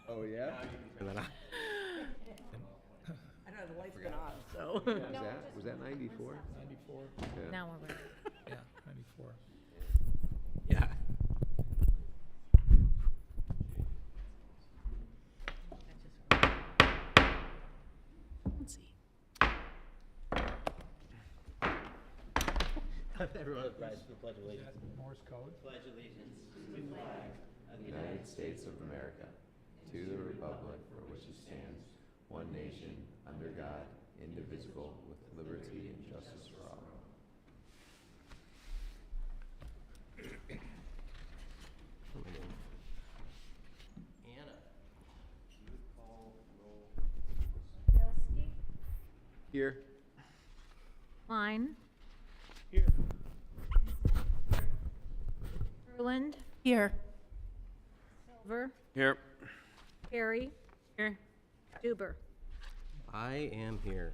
Oh, yeah? Turn that on. I know, the light's been on, so. Was that 94? 94, Yeah. Now we're ready. yeah, 94. Yeah. Let's see. Everyone rise to the Pledge of Is Allegiance. that Morse code? Pledge allegiance to the flag of the United States of America, to the republic for which it stands, one nation, under God, indivisible, with liberty and justice for all. Anna, you would call roll. Bilski? Here. Klein? Here. Erland? Here. Silver? Here. Perry? Here. Duber? I am here.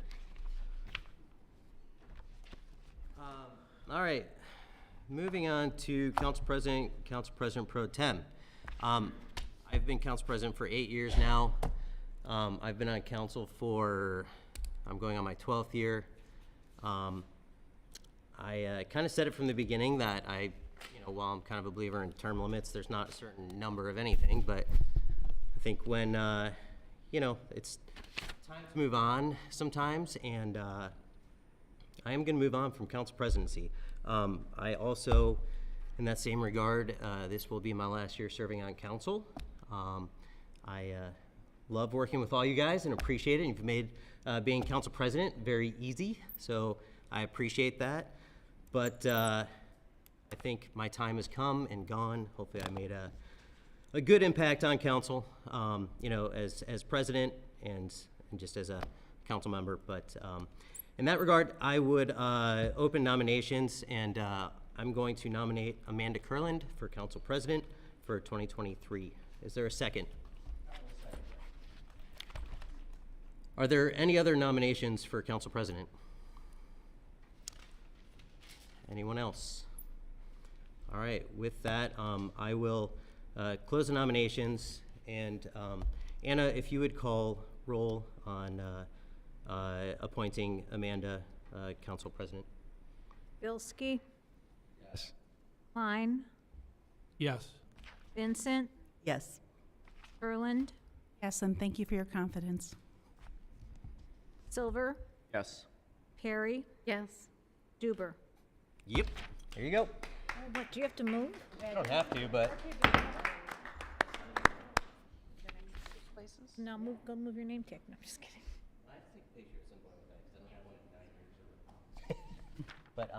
All right, moving on to Council President Pro Tem. I've been Council President for 8 years now. I've been on council for, I'm going on my 12th year. I kind of said it from the beginning that while I'm kind of a believer in term limits, there's not a certain number of anything, but I think when, it's time to move on sometimes, and I am going to move on from council presidency. I also, in that same regard, this will be my last year serving on council. I love working with all you guys and appreciate it. You've made being council president very easy, so I appreciate that. But I think my time has come and gone. Hopefully I made a good impact on council, as president and just as a council member. But in that regard, I would open nominations, and I'm going to nominate Amanda Kurland for council president for 2023. Is there a second? Are there any other nominations for council president? Anyone else? All right, with that, I will close the nominations, and Anna, if you would call roll on appointing Amanda council president. Bilski? Yes. Klein? Yes. Vincent? Yes. Erland? Yes, and thank you for your confidence. Silver? Yes. Perry? Yes. Duber? Yep, there you go. Oh, what, do you have to move? You don't have to, but No, go move your name tag. No, I'm just kidding. I have to take a picture at some point with that because I don't have one in 9 years. But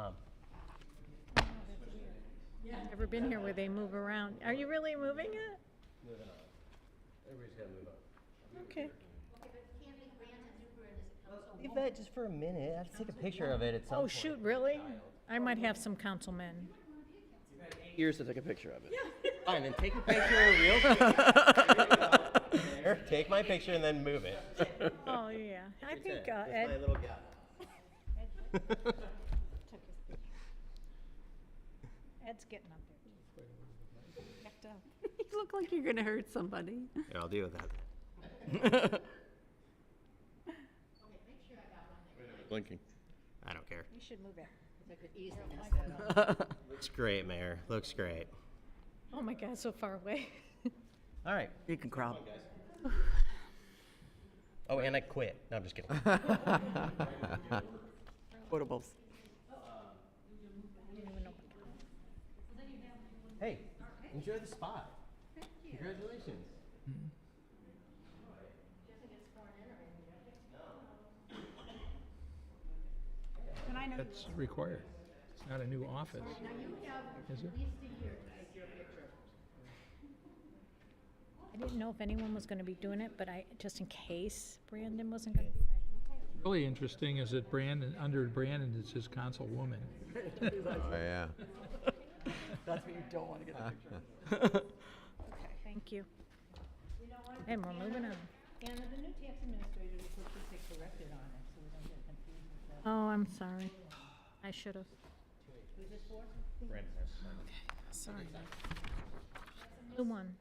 Ever been here where they move around? Are you really moving it? moving on. Everybody's got to move on. Okay. Leave that just for a minute. I have to take a picture of it at some Oh, point. shoot, really? I might have some councilmen. Years to take a picture of it. Fine, then take a picture real quick. There, take my picture and then move it. Oh, yeah. I think That's my Ed, little guy. Ed's getting up there. Backed up. You look like you're gonna hurt somebody. Yeah, I'll deal with that. Blinking. I don't care. You should move it. Looks great, Mayor. Looks great. Oh, my God, so far away. All right. You can crawl. Oh, and I quit. No, I'm just kidding. Quotables. Hey, enjoy the spot. Congratulations. And I know That's required. It's not a new office. Is it? I didn't know if anyone was going to be doing it, but just in case Brandon wasn't going to be. Really interesting is that under Brandon, it says councilwoman. Oh, yeah. that's what you don't want to get a picture of. Thank you. And we're moving on. Anna, the new tax administrator is supposed to corrected on it, so we don't get confused with that. Oh, I'm sorry. I should have. Who's it for? Sorry. New one.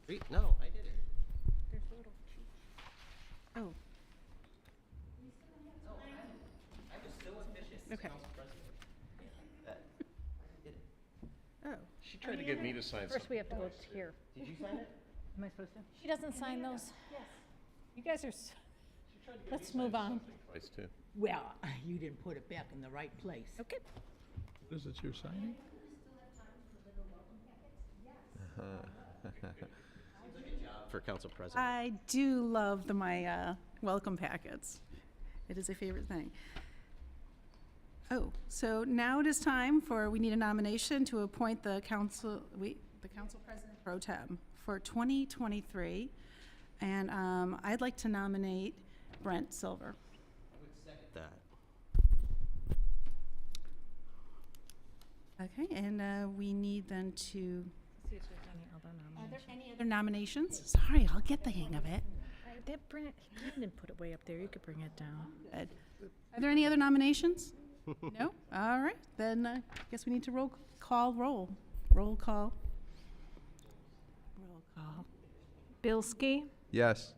No, I did it. There's a little cheat. Oh, I was so efficient as Okay. council president. that I did it. oh. She tried to get me to sign First, something. we have to go here. Did you sign it? Am I supposed to? She doesn't sign those. You guys are, let's move on. Twice, too. Well, you didn't put it back in the right place. Okay. What is it you're signing? For council president. I do love my welcome packets. It is a favorite thing. Oh, so now it is time we need a nomination to appoint the council president pro tem for 2023. And I'd like to nominate Brent Silver. That. Okay, and we need then to, See if there's any other are there nominations. any other nominations? Sorry, I'll get the hang of it. Brandon put it way up there. You could bring it down. Good. Are there any other nominations? No? All right, then I guess we need to roll call. Roll call. Bilski, Yes.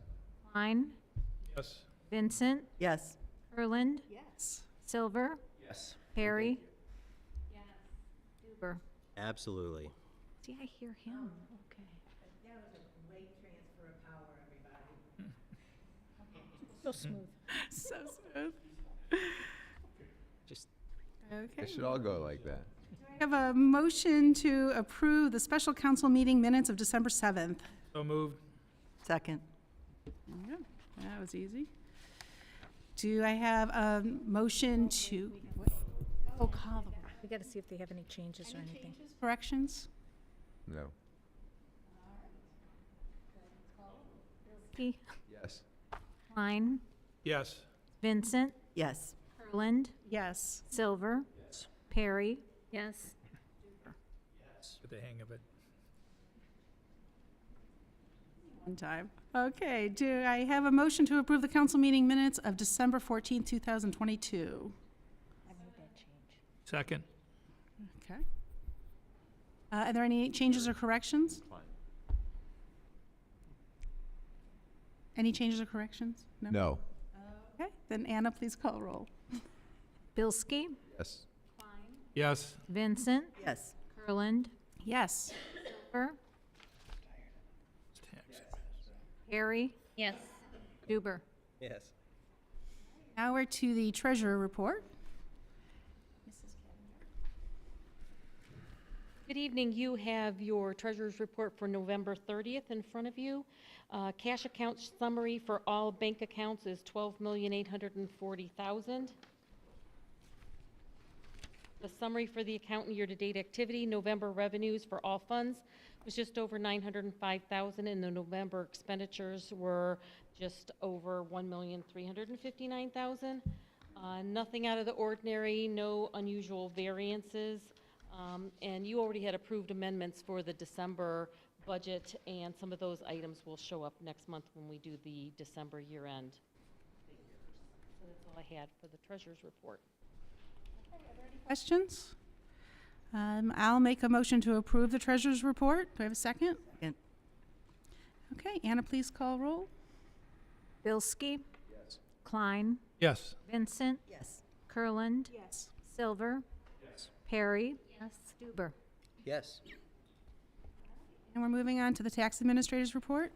Klein, Yes. Vincent, Yes. Erland, Yes. Silver, Yes. Perry. Duber. Absolutely. See, I hear him. Okay. So smooth. So smooth. Just Okay. It should all go like that. I have a motion to approve the special council meeting minutes of December 7th. So moved. Second. That was easy. Do I have a motion to, oh, call the We got to see if they have any changes or anything. corrections? No. Bilski, Yes. Klein, Yes. Vincent, Yes. Erland, Yes. Silver, Perry. Yes. Get the hang of it. One time. Okay, do I have a motion to approve the council meeting minutes of December 14th, 2022? I made that change. Second. Okay. Are there any changes or corrections? Fine. Any changes or corrections? No. Okay, then Anna, please call roll. Bilski, Yes. Yes. Vincent, Yes. Erland, Yes. Silver, Perry. Yes. Duber. yes. Now we're to the treasurer report. Good evening. You have your treasurer's report for November 30th in front of you. Cash account summary for all bank accounts is $12,840,000. The summary for the account and year-to-date activity, November revenues for all funds was just over $905,000, and the November expenditures were just over $1,359,000. Nothing out of the ordinary, no unusual variances. And you already had approved amendments for the December budget, and some of those items will show up next month when we do the December year-end figures. So that's all I had for the treasurer's report. Questions? I'll make a motion to approve the treasurer's report. Do I have a second? Second. Okay, Anna, please call roll. Bilski. Yes. Klein, Yes. Vincent, Yes. Kurland, Yes. Silver. Yes. Perry. Yes. Duber. Yes. And we're moving on to the tax administrator's report.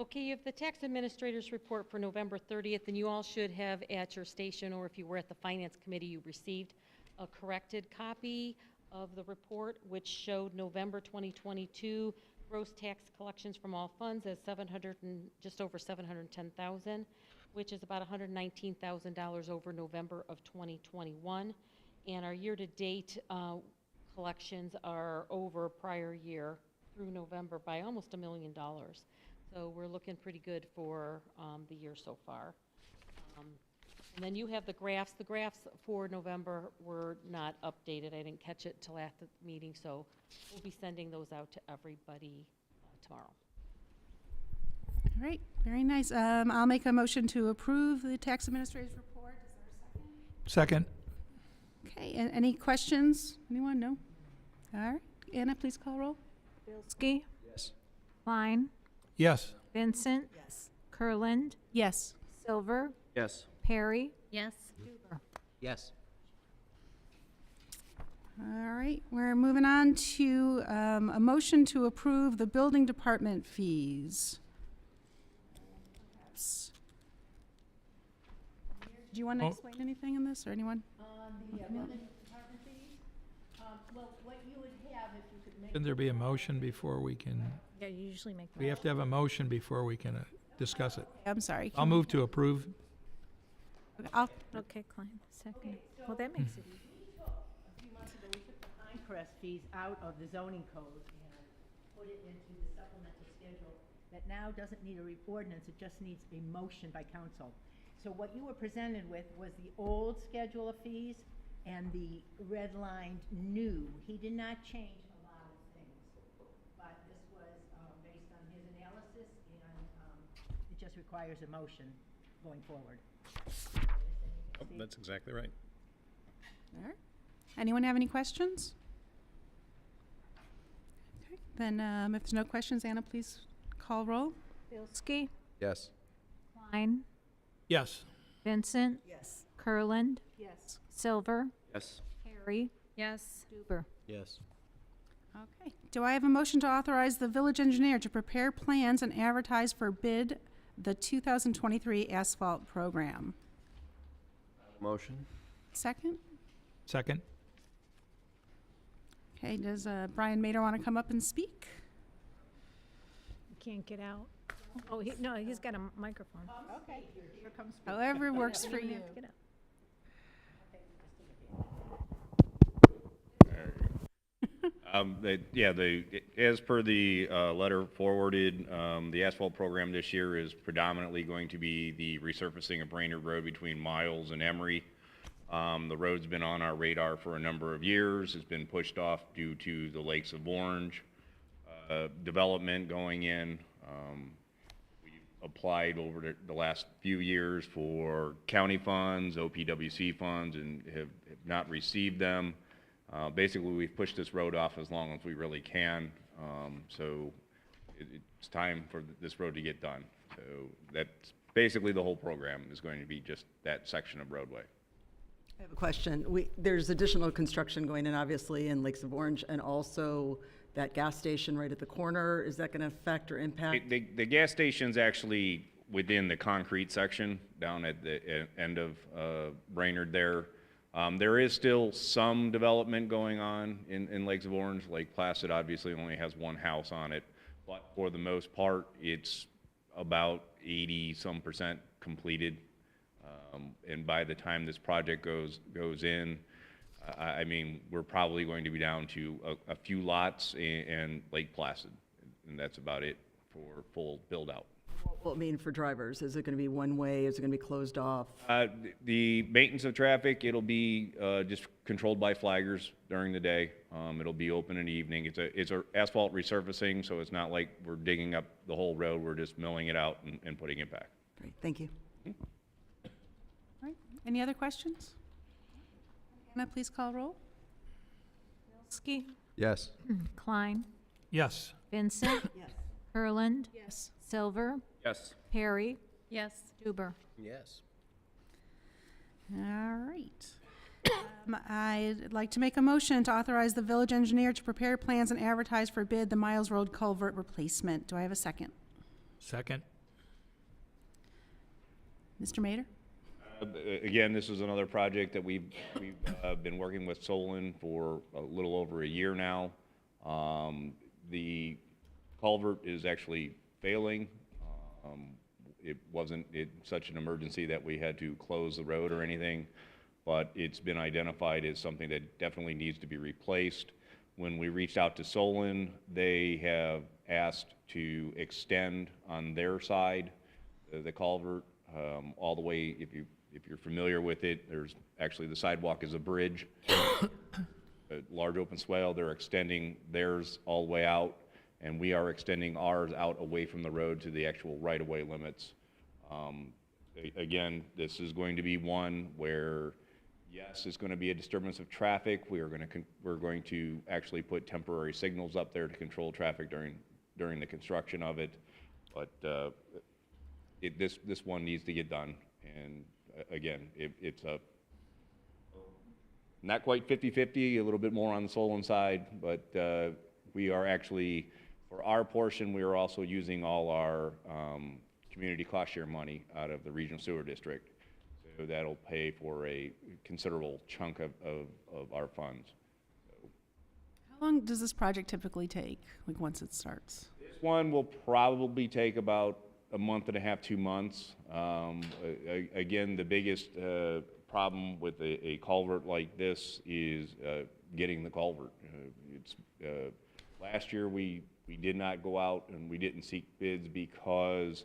Okay, you have the tax administrator's report for November 30th, and you all should have at your station, or if you were at the finance committee, you received a corrected copy of the report, which showed November 2022 gross tax collections from all funds as just over 710,000, which is about $119,000 over November of 2021. And our year-to-date collections are over prior year through November by almost $1 million. So we're looking pretty good for the year so far. And then you have the graphs. The graphs for November were not updated. I didn't catch it till after the meeting, so we'll be sending those out to everybody tomorrow. All right, very nice. I'll make a motion to approve the tax administrator's report. Is there a second? Second. Okay, any questions? Anyone? No? All right, Anna, please call roll. Bilski. Yes. Klein, Yes. Vincent. Yes. Kurland, Yes. Silver, Yes. Perry, Yes. Duber. Yes. All right, we're moving on to a motion to approve the building department fees. Do you want to Oh. explain anything in this, or anyone? The building department fees, well, what you would have if you could make. Shouldn't there be a motion before we can, Yeah, you usually make. we have to have a motion before we can discuss it. I'm sorry. I'll move to approve. I'll, Okay, Klein, second. Well, that makes it easy. A few months ago, we took the Pinecrest fees out of the zoning code and put it into the supplemental schedule that now doesn't need a ordinance, it just needs a motion by council. So what you were presented with was the old schedule of fees and the redlined new. He did not change a lot of things, but this was based on his analysis, and it just requires a motion going forward. Oh, that's exactly right. all right. Anyone have any questions? Okay, then if there's no questions, Anna, please call roll. Bilski, Yes. Klein, Yes. Vincent, Yes. Kurland, Yes. Silver, Yes. Perry, Yes. Duber. Yes. Okay. Do I have a motion to authorize the village engineer to prepare plans and advertise for bid the 2023 asphalt program? Motion? Second? Second? Okay, does Brian Mader want to come up and speak? You can't get out. Oh, no, he's got a microphone. Okay, here comes. However works for you. Get out. As per the letter forwarded, the asphalt program this year is predominantly going to be the resurfacing of Brainerd Road between Miles and Emery. The road's been on our radar for a number of years. It's been pushed off due to the Lakes of Orange development going in. We applied over the last few years for county funds, OPWC funds, and have not received them. Basically, we've pushed this road off as long as we really can, so it's time for this road to get done. So that's basically the whole program is going to be just that section of roadway. I have a question. There's additional construction going in, obviously, in Lakes of Orange, and also that gas station right at the corner. Is that going to affect or impact? The gas station's actually within the concrete section down at the end of Brainerd there. There is still some development going on in Lakes of Orange. Lake Placid obviously only has one house on it, but for the most part, it's about 80-some% completed. And by the time this project goes in, I mean, we're probably going to be down to a few lots and Lake Placid, and that's about it for full build-out. What will it mean for drivers? Is it going to be one way? Is it going to be closed off? The maintenance of traffic, it'll be just controlled by flaggers during the day. It'll be open in the evening. It's a asphalt resurfacing, so it's not like we're digging up the whole road. We're just milling it out and putting it back. Great, thank you. All right, any other questions? Anna, please call roll. Bilski, Yes. Klein, Yes. Vincent, Yes. Kurland, Yes. Silver, Yes. Perry, Yes. Duber. Yes. All right. I'd like to make a motion to authorize the village engineer to prepare plans and advertise for bid the Miles Road culvert replacement. Do I have a second? Second? Mr. Mader? Again, this is another project that we've been working with Solon for a little over a year now. The culvert is actually failing. It wasn't such an emergency that we had to close the road or anything, but it's been identified as something that definitely needs to be replaced. When we reached out to Solon, they have asked to extend on their side the culvert all the way. If you're familiar with it, there's actually the sidewalk is a bridge, a large open swale. They're extending theirs all the way out, and we are extending ours out away from the road to the actual right-of-way limits. Again, this is going to be one where, yes, it's going to be a disturbance of traffic. We're going to actually put temporary signals up there to control traffic during during the construction of it. But this one needs to get done. And again, it's a not quite 50-50, a little bit more on the Solon side, but we are actually, for our portion, we are also using all our community cost share money out of the regional sewer district. So that'll pay for a considerable chunk of our funds. How long does this project typically take, like once it starts? This one will probably take about a month and a half, 2 months. Again, the biggest problem with a culvert like this is getting the culvert. Last year we did not go out and we didn't seek bids because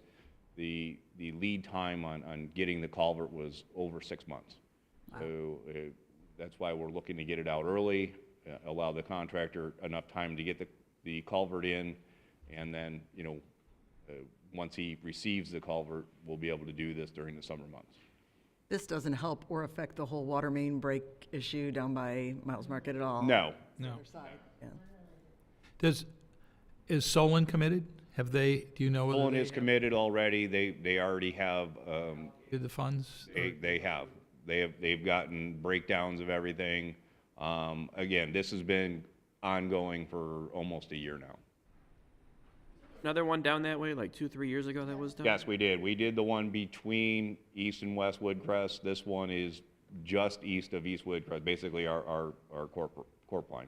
the lead time on getting the culvert was over 6 months. Wow. So that's why we're looking to get it out early, allow the contractor enough time to get the culvert in, and then, you know, once he receives the culvert, we'll be able to do this during the summer months. This doesn't help or affect the whole water main break issue down by Miles Market at all? No. No. Yeah. Is Solon committed? Have they, do you know whether Solon they is committed already. They already have, did the funds? they've gotten breakdowns of everything. Again, this has been ongoing for almost a year now. Another one down that way, like 2-3 years ago that was done? Yes, we did. We did the one between East and West Woodcrest. This one is just east of East Woodcrest, basically our corp line.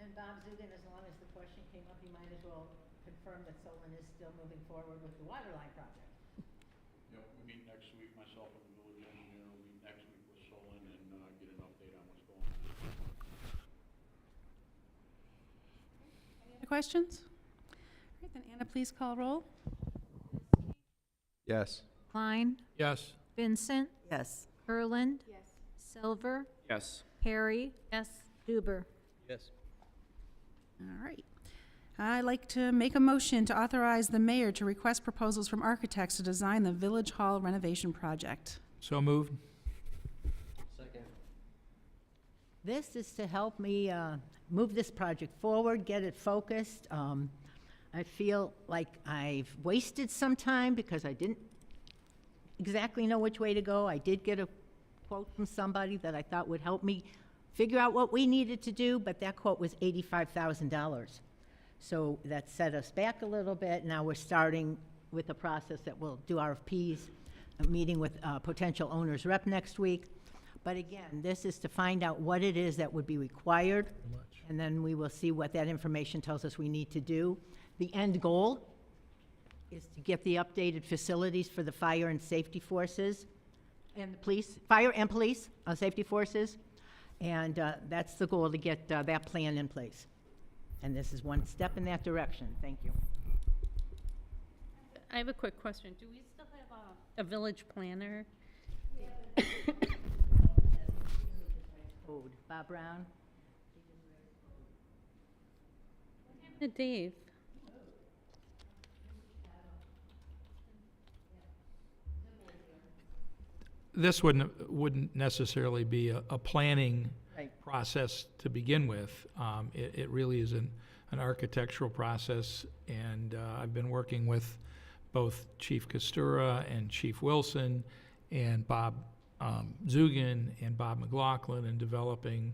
And Bob Zugan, as long as the question came up, you might as well confirm that Solon is still moving forward with the water line project. Yep, we meet next week, myself and the village engineer will meet next week with Solon and get an update on what's going on. Any other questions? All right, then Anna, please call roll. Yes. Klein, Yes. Vincent, Yes. Kurland. Yes. Silver, Yes. Perry. Yes. Duber. Yes. All right. I'd like to make a motion to authorize the mayor to request proposals from architects to design the Village Hall renovation project. So moved? Second. This is to help me move this project forward, get it focused. I feel like I've wasted some time because I didn't exactly know which way to go. I did get a quote from somebody that I thought would help me figure out what we needed to do, but that quote was $85,000. So that set us back a little bit. Now we're starting with a process that we'll do RFPs, a meeting with potential owners rep next week. But again, this is to find out what it is that would be required, and then we will see what that information tells us we need to do. The end goal is to get the updated facilities for the fire and safety forces and the police, fire and police, safety forces. And that's the goal, to get that plan in place. And this is one step in that direction. Thank you. I have a quick question. Do we still have a village planner? Code. Bob Brown? What happened to Dave? This wouldn't necessarily be a planning Right. process to begin with. It really is an architectural process, and I've been working with both Chief Costura and Chief Wilson and Bob Zugan and Bob McLaughlin in developing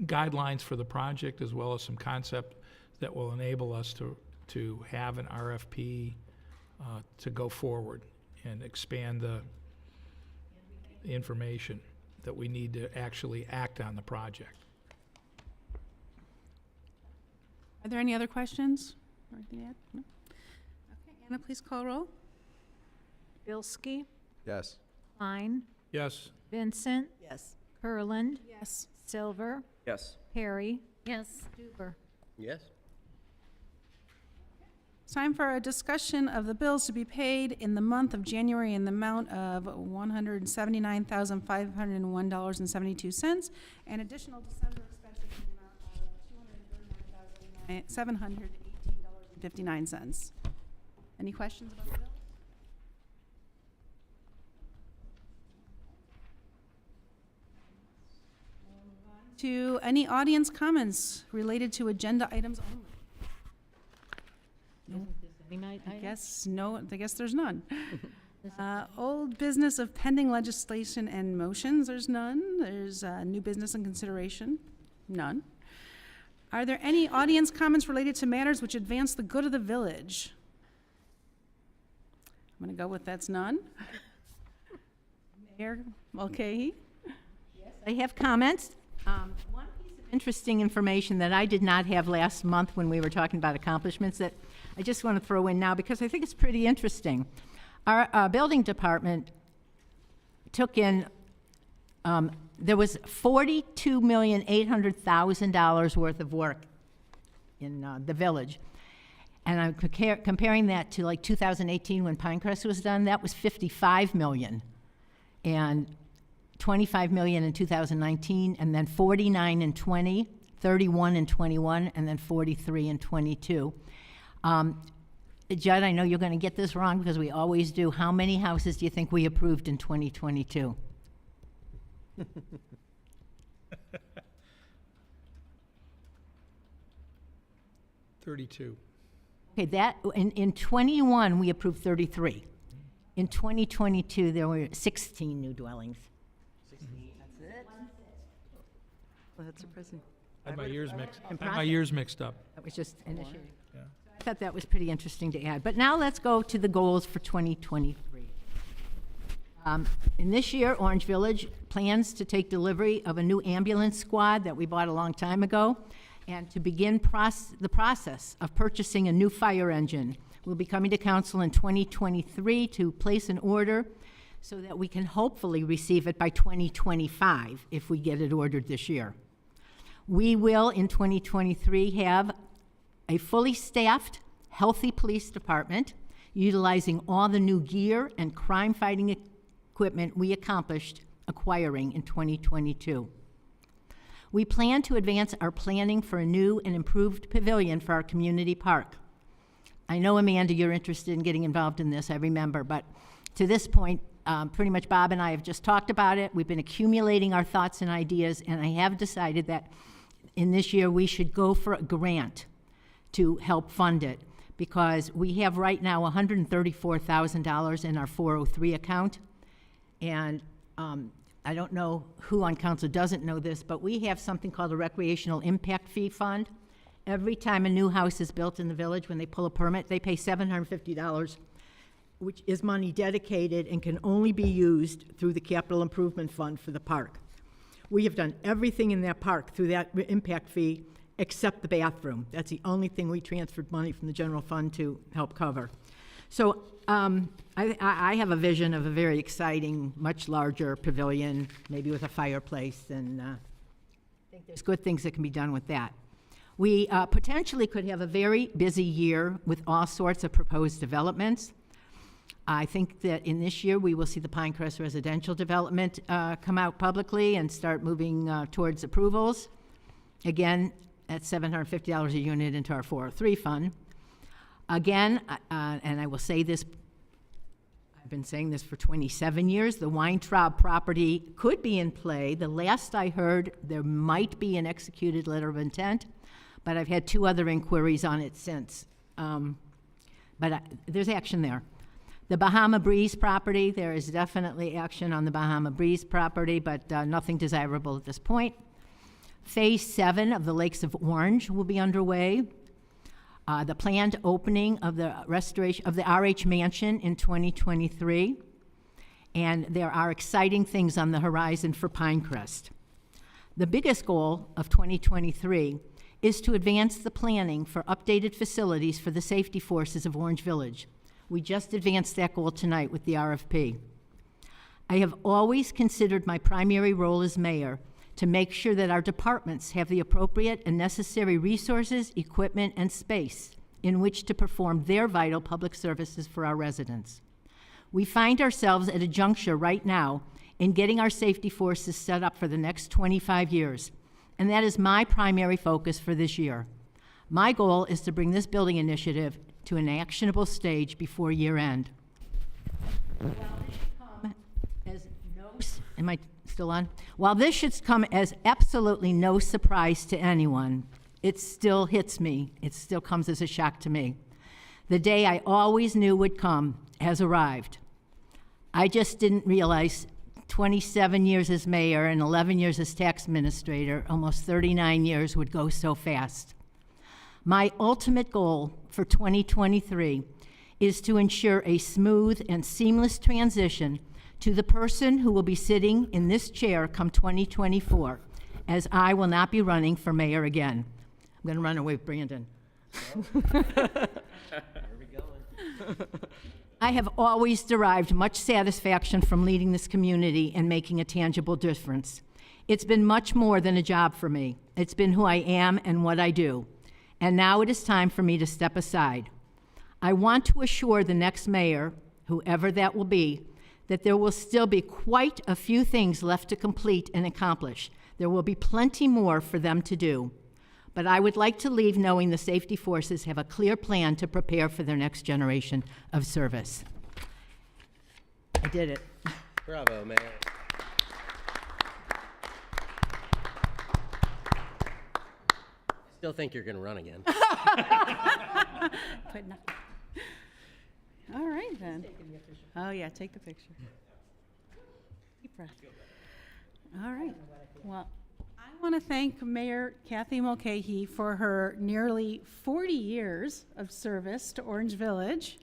guidelines for the project, as well as some concept that will enable us to have an RFP to go forward and expand the information that we need to actually act on the project. Are there any other questions? Or anything to add? No? Okay, Anna, please call roll. Bilski, Yes. Klein, Yes. Vincent, Yes. Kurland, Yes. Silver, Yes. Perry, Yes. Duber. Yes. It's time for a discussion of the bills to be paid in the month of January in the amount of $179,501.72, and additional December expenses in the amount of $239,718.59. Any questions about the bills? To any audience comments related to agenda items only? I guess no, I guess there's none. Old business of pending legislation and motions, there's none. There's new business and consideration, none. Are there any audience comments related to matters which advance the good of the village? I'm gonna go with that's none. Mayor Mulcahy? I have comments. One piece of interesting information that I did not have last month when we were talking about accomplishments that I just want to throw in now because I think it's pretty interesting. Our building department took in, there was $42,800,000 worth of work in the village. And I'm comparing that to like 2018 when Pinecrest was done, that was $55 million. And 25 million in 2019, and then 49 in 20, 31 in 21, and then 43 in 22. Judd, I know you're going to get this wrong because we always do. How many houses do you think we approved in 2022? 32. Okay, that, in 21, we approved 33. In 2022, there were 16 new dwellings. Well, that's surprising. I had my years mixed up. That was just initiated. Yeah. I thought that was pretty interesting to add. But now let's go to the goals for 2023. In this year, Orange Village plans to take delivery of a new ambulance squad that we bought a long time ago and to begin the process of purchasing a new fire engine. We'll be coming to council in 2023 to place an order so that we can hopefully receive it by 2025 if we get it ordered this year. We will, in 2023, have a fully staffed, healthy police department utilizing all the new gear and crime-fighting equipment we accomplished acquiring in 2022. We plan to advance our planning for a new and improved pavilion for our community park. I know, Amanda, you're interested in getting involved in this, I remember, but to this point, pretty much Bob and I have just talked about it. We've been accumulating our thoughts and ideas, and I have decided that in this year we should go for a grant to help fund it because we have right now $134,000 in our 403 account. And I don't know who on council doesn't know this, but we have something called a recreational impact fee fund. Every time a new house is built in the village, when they pull a permit, they pay $750, which is money dedicated and can only be used through the capital improvement fund for the park. We have done everything in that park through that impact fee except the bathroom. That's the only thing we transferred money from the general fund to help cover. So I have a vision of a very exciting, much larger pavilion, maybe with a fireplace, and I think there's good things that can be done with that. We potentially could have a very busy year with all sorts of proposed developments. I think that in this year, we will see the Pinecrest residential development come out publicly and start moving towards approvals. Again, at $750 a unit into our 403 fund. Again, and I will say this, I've been saying this for 27 years, the Weintraub property could be in play. The last I heard, there might be an executed letter of intent, but I've had 2 other inquiries on it since. But there's action there. The Bahama Breeze property, there is definitely action on the Bahama Breeze property, but nothing desirable at this point. Phase 7 of the Lakes of Orange will be underway. The planned opening of the restoration of the RH Mansion in 2023. And there are exciting things on the horizon for Pinecrest. The biggest goal of 2023 is to advance the planning for updated facilities for the safety forces of Orange Village. We just advanced that goal tonight with the RFP. I have always considered my primary role as mayor to make sure that our departments have the appropriate and necessary resources, equipment, and space in which to perform their vital public services for our residents. We find ourselves at a juncture right now in getting our safety forces set up for the next 25 years, and that is my primary focus for this year. My goal is to bring this building initiative to an actionable stage before year end. Am I still on? While this should come as absolutely no surprise to anyone, it still hits me. It still comes as a shock to me. The day I always knew would come has arrived. I just didn't realize 27 years as mayor and 11 years as tax administrator, almost 39 years, would go so fast. My ultimate goal for 2023 is to ensure a smooth and seamless transition to the person who will be sitting in this chair come 2024, as I will not be running for mayor again. I'm going to run away with Brandon. I have always derived much satisfaction from leading this community and making a tangible difference. It's been much more than a job for me. It's been who I am and what I do. And now it is time for me to step aside. I want to assure the next mayor, whoever that will be, that there will still be quite a few things left to complete and accomplish. There will be plenty more for them to do. But I would like to leave knowing the safety forces have a clear plan to prepare for their next generation of service. I did it. Bravo, Mayor. Still think you're going to run again. But no. All right, then. Oh, yeah, take the picture. Deep breath. All right. Well, I want to thank Mayor Kathy Mulcahy for her nearly 40 years of service to Orange Village.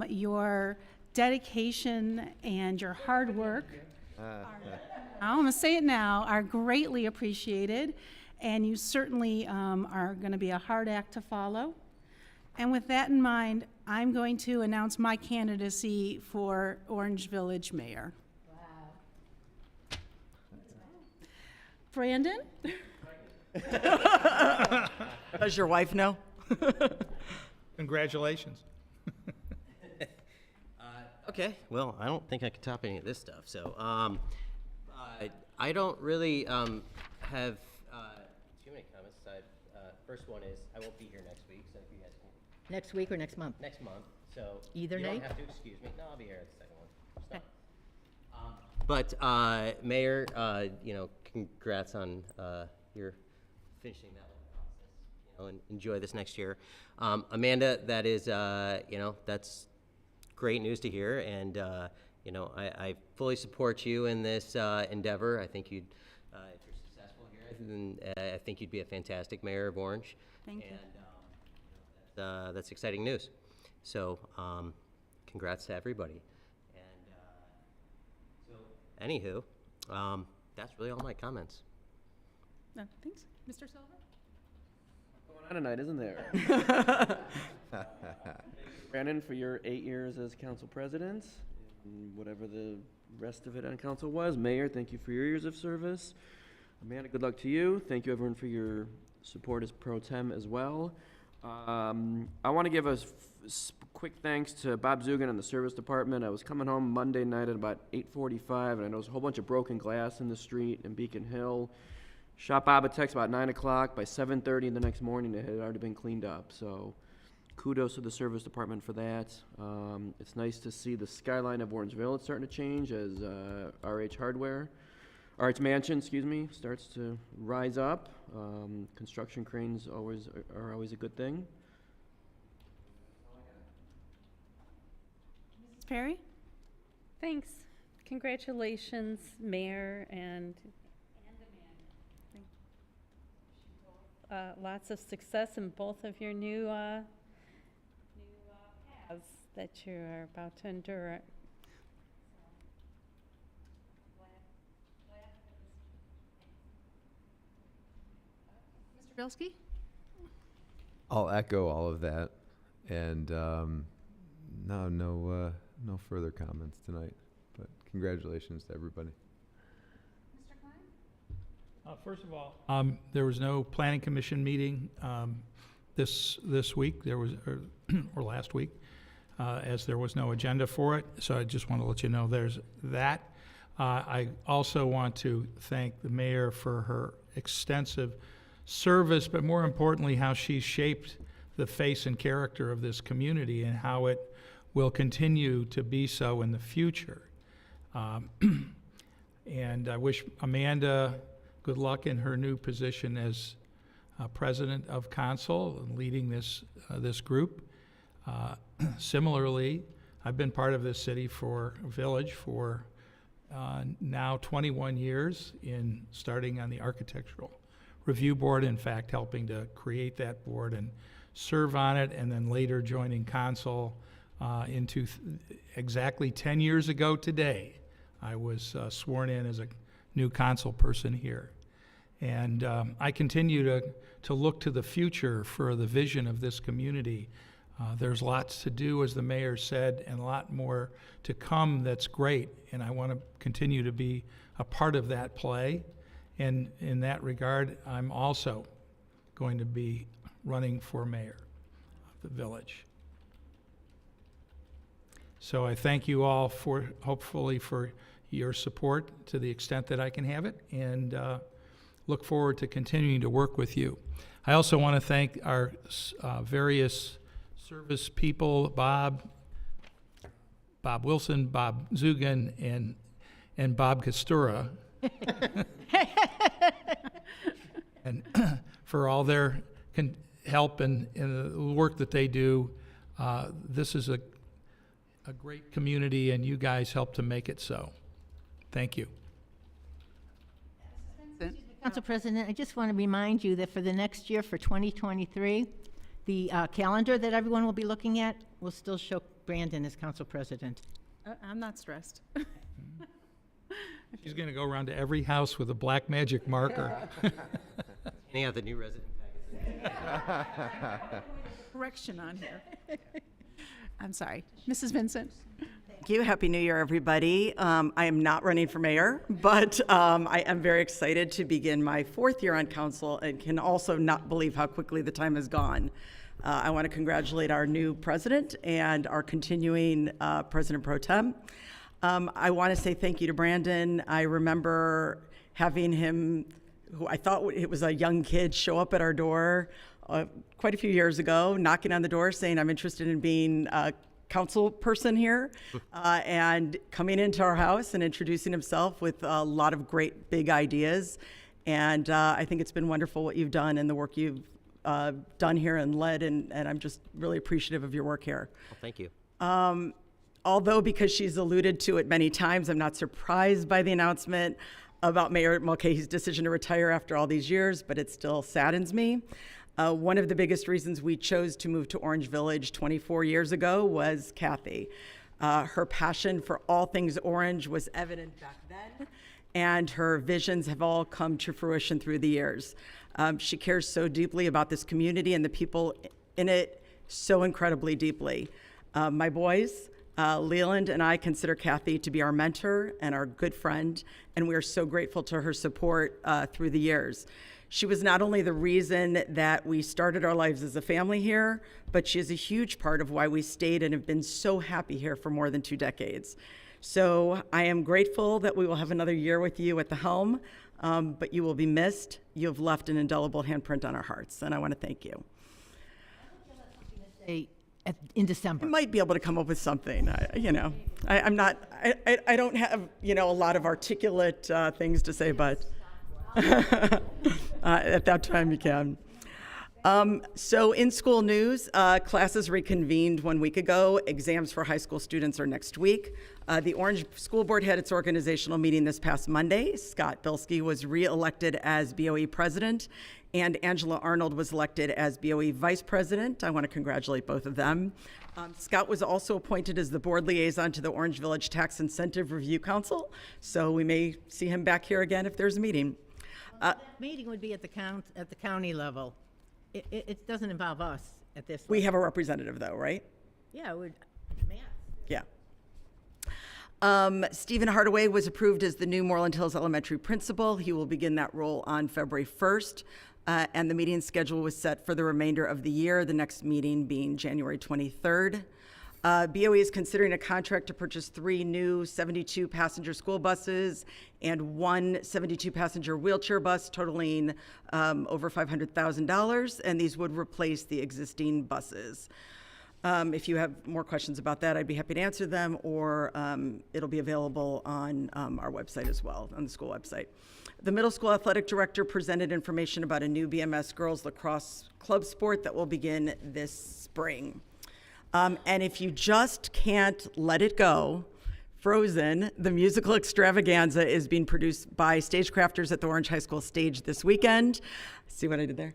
Your dedication and your hard work, I'm going to say it now, are greatly appreciated, and you certainly are going to be a hard act to follow. And with that in mind, I'm going to announce my candidacy for Orange Village Mayor. Wow. Brandon? Does your wife know? Congratulations. Okay, well, I don't think I can top any of this stuff. So I don't really have too many comments. First one is I won't be here next week, so if you guys can. Next week or next month? Next month, so Either you night? don't have to excuse me. No, I'll be here at the second one. But Mayor, congrats on your finishing that whole process. And enjoy this next year. Amanda, that is, that's great news to hear, and I fully support you in this endeavor. I think you'd, if you're successful here, then I think you'd be a fantastic mayor of Orange. Thank you. And that's exciting news. So, congrats to everybody. And anywho, that's really all my comments. No, thanks. Mr. Silver? Going on tonight, isn't there? Brandon, for your 8 years as council president, and whatever the rest of it on council was. Mayor, thank you for your years of service. Amanda, good luck to you. Thank you, everyone, for your support as pro tem as well. I want to give a quick thanks to Bob Zugan and the service department. I was coming home Monday night at about 8:45, and I noticed a whole bunch of broken glass in the street in Beacon Hill. Shot Bob a text about 9 o'clock. By 7:30 the next morning, it had already been cleaned up. So kudos to the service department for that. It's nice to see the skyline of Orange Village starting to change as RH Mansion, starts to rise up. Construction cranes are always a good thing. Mrs. Perry? Thanks. Congratulations, Mayor and Amanda. Lots of success in both of your new paths that you are about to endure. Mr. Bilski? I'll echo all of that, and no further comments tonight. But congratulations to everybody. Mr. Klein? First of all, there was no planning commission meeting this week. There was or last week, as there was no agenda for it. So I just want to let you know there's that. I also want to thank the mayor for her extensive service, but more importantly, how she shaped the face and character of this community and how it will continue to be so in the future. And I wish Amanda good luck in her new position as president of council and leading this group. Similarly, I've been part of this village for now 21 years, in starting on the Architectural Review Board, in fact, helping to create that board and serve on it, and then later joining council exactly 10 years ago today. I was sworn in as a new council person here. And I continue to look to the future for the vision of this community. There's lots to do, as the mayor said, and a lot more to come that's great, and I want to continue to be a part of that play. And in that regard, I'm also going to be running for mayor of the village. So I thank you all hopefully for your support to the extent that I can have it, and look forward to continuing to work with you. I also want to thank our various service people, Bob Wilson, Bob Zugan, and Bob Kostura, and for all their help and the work that they do. This is a great community, and you guys help to make it so. Thank you. Council President, I just want to remind you that for the next year, for 2023, the calendar that everyone will be looking at will still show Brandon as council president. I'm not stressed. She's going to go around to every house with a black magic marker. Any other new resident packets? Correction on here. I'm sorry. Mrs. Vincent? Thank you. Happy New Year, everybody. I am not running for mayor, but I am very excited to begin my 4th year on council, and can also not believe how quickly the time has gone. I want to congratulate our new president and our continuing president pro tem. I want to say thank you to Brandon. I remember having him, who I thought it was a young kid, show up at our door quite a few years ago, knocking on the door saying, I'm interested in being a council person here, and coming into our house and introducing himself with a lot of great big ideas. And I think it's been wonderful what you've done and the work you've done here and led, and I'm just really appreciative of your work here. Well, thank you. Although, because she's alluded to it many times, I'm not surprised by the announcement about Mayor Mulcahy's decision to retire after all these years, but it still saddens me. One of the biggest reasons we chose to move to Orange Village 24 years ago was Kathy. Her passion for all things Orange was evident back then, and her visions have all come to fruition through the years. She cares so deeply about this community and the people in it so incredibly deeply. My boys, Leland and I, consider Kathy to be our mentor and our good friend, and we are so grateful to her support through the years. She was not only the reason that we started our lives as a family here, but she is a huge part of why we stayed and have been so happy here for more than 2 decades. So I am grateful that we will have another year with you at the helm, but you will be missed. You have left an indelible handprint on our hearts, and I want to thank you. In December. I might be able to come up with something. I don't have, a lot of articulate things to say, but at that time you can. So in school news, classes reconvened 1 week ago. Exams for high school students are next week. The Orange School Board had its organizational meeting this past Monday. Scott Bilski was re-elected as BOE president, and Angela Arnold was elected as BOE vice president. I want to congratulate both of them. Scott was also appointed as the board liaison to the Orange Village Tax Incentive Review Council, so we may see him back here again if there's a meeting. That meeting would be at the county level. It doesn't involve us at this level. We have a representative though, right? Yeah, it would, Matt. Yeah. Stephen Hardaway was approved as the new Moreland Hills Elementary principal. He will begin that role on February 1st, and the meeting schedule was set for the remainder of the year, the next meeting being January 23rd. BOE is considering a contract to purchase 3 new 72-passenger school buses and 1 72-passenger wheelchair bus totaling over $500,000, and these would replace the existing buses. If you have more questions about that, I'd be happy to answer them, or it'll be available on our website as well, on the school website. The middle school athletic director presented information about a new BMS girls lacrosse club sport that will begin this spring. And if you just can't let it go, Frozen, the musical extravaganza, is being produced by Stagecrafters at the Orange High School stage this weekend. See what I did there?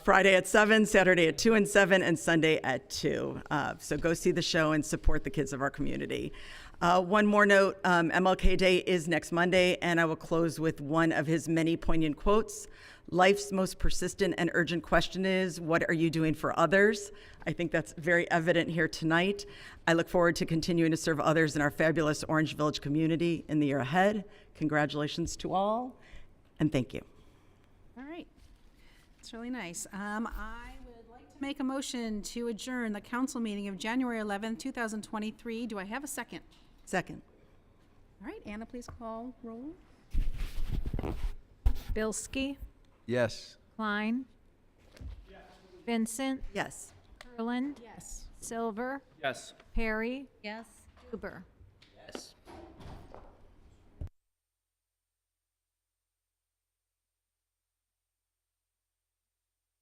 Friday at 7, Saturday at 2 and 7, and Sunday at 2. So go see the show and support the kids of our community. One more note, MLK Day is next Monday, and I will close with one of his many poignant quotes. Life's most persistent and urgent question is, what are you doing for others? I think that's very evident here tonight. I look forward to continuing to serve others in our fabulous Orange Village community in the year ahead. Congratulations to all, and thank you. All right. It's really nice. I would like to make a motion to adjourn the council meeting of January 11th, 2023. Do I have a second? Second. All right, Anna, please call roll. Bilski, Yes. Klein. Vincent, Yes. Kurland, Yes. Silver, Yes. Perry, Yes. Huber.